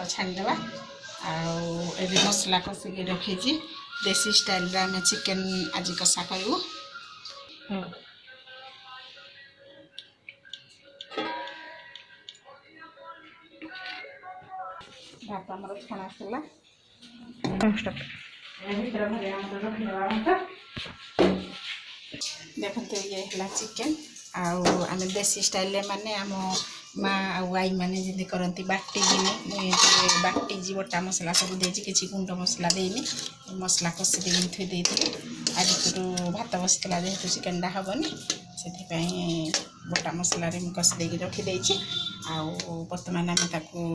छाणीदेवा आउ मसला कषिक रखी देसी स्टाइल आम चिकेन आज कषा करूँ भात आम छणा सला देखते ये है चिकेन आम देसी स्टाइल माने आम माँ आई मैंने जमी करती बाटिनी मुझे बाटी बटा मसला सब देती किसी गुंड मसला देनी मसला कषि दे थी आज भात बसला जेहेतु चिकेन हेनी से बटा मसला कषि दे रखीदे बर्तमान आम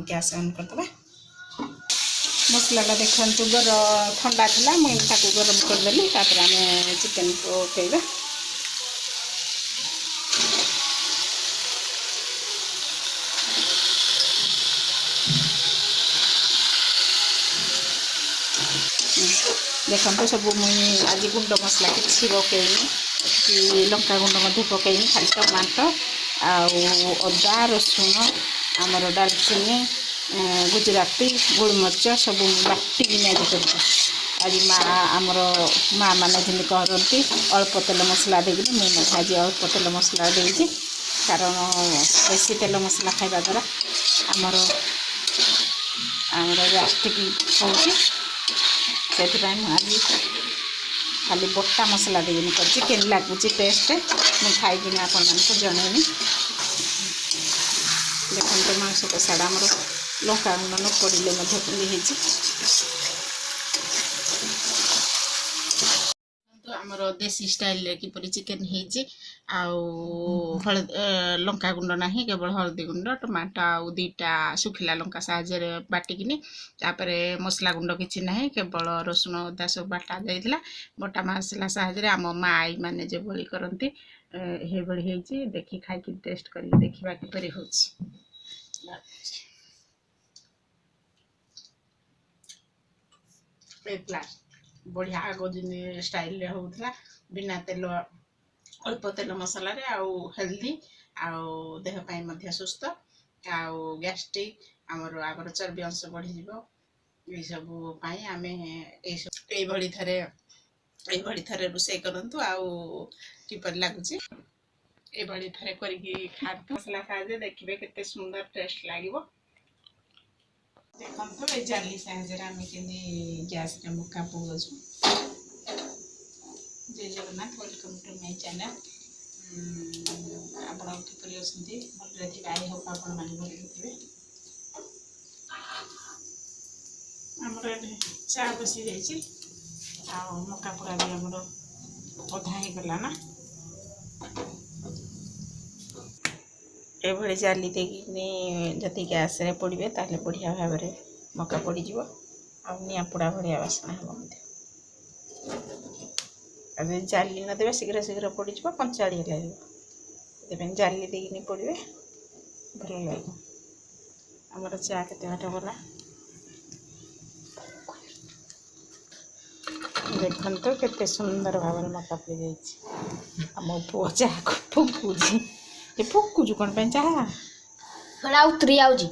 गैस ऑन करदे मसलाटा देखु ठंडा था मुझे गरम करदेली आम चिकेन को उठेगा देखो सब मुझे आज गुंड मसला किसी पकईनी कि लंका गुंड पकईनी खाली टमाटो अदा रसुण आमर डालचीनी गुजराती गोलमरीच सब बाटिकी आज कर आज आमर माँ मैंने जमी करती अल्प तेल मसला देगी मुझे आज अल्प तेल मसला देगी कारण बेसी तेल मसला खाइबा द्वारा आमर आमर गैस्ट्रिक होगी से आज खाली बटा मसला देनी कर लगुच टेस्ट मुझे खाई आपण मानक जनइनी देखते मांस कषाड़ा आमर लंका गुंड न पड़े आमर देसी स्टाइल किपरि चिकेन लंका गुंड ना केवल हल्दी गुंड टमाटो आउ दीटा सुखिला लंका साहाଯ୍य बाटिकिनी तापरे मसला गुंड किछि ना केवल रसुण अदा सब बाटा जाइथिला बटा मसला साहाଯ୍य आम माँ आई माने जे बळी करंती हे बळी हेछि देखि खाइ कि टेस्ट करी देखिबा किपरि होछि बढ़िया आगो दिन स्टाइल होता बिना तेल अल्प तेल मसला हेल्दी आउ देहपाई सुस्थ आउ गैस्ट्रिक आमर आगर चर्बी अंश बढ़ी ये सब आम ये थे रोषे करूँ आउ किपर लगुच ये थे कर मसला साहाଯ୍य देखिए केते सुंदर टेस्ट लगे देखो ये जाली साहाଯ୍य आम के गैस मका पकाचु जय Jagannath welcome to my channel आप किपरि अच्छे भले थे आई होप आपण मैंने भले थे आमर चा बसी जाइए मका पका भी आमर अधा होगला ना ये जाली देखिए जदि गैस रे पड़े ताले बढ़िया भाव में मका पड़ज आ पोड़ा भाया बासना हे जाली नदे शीघ्र शीघ्र पड़ज कंचाड़िया लगे जाली देनी पड़े भल लगे आमर चा केते बाट गला देखन तो केते सुंदर भाव में मका पड़ जाम पुओ चाह को फुकुची ये फुकुचु कौन पे चाह उतरी आउजी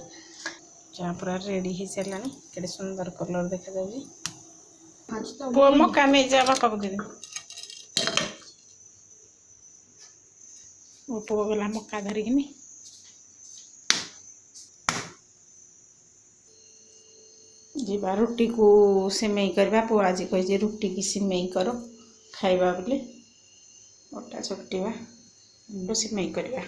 चाह पूरा रेडी हो सारा के सुंदर कलर देखा जाऊँगी पुओ मका नहीं जा बापा को देवी वो पुओ गला मका धरिकी जीवा रुटी को सिमेई करवा पुओ आज कही रुटी की सिमेई कर खाइबा बोले अटा चकटिवा सिमेई करवा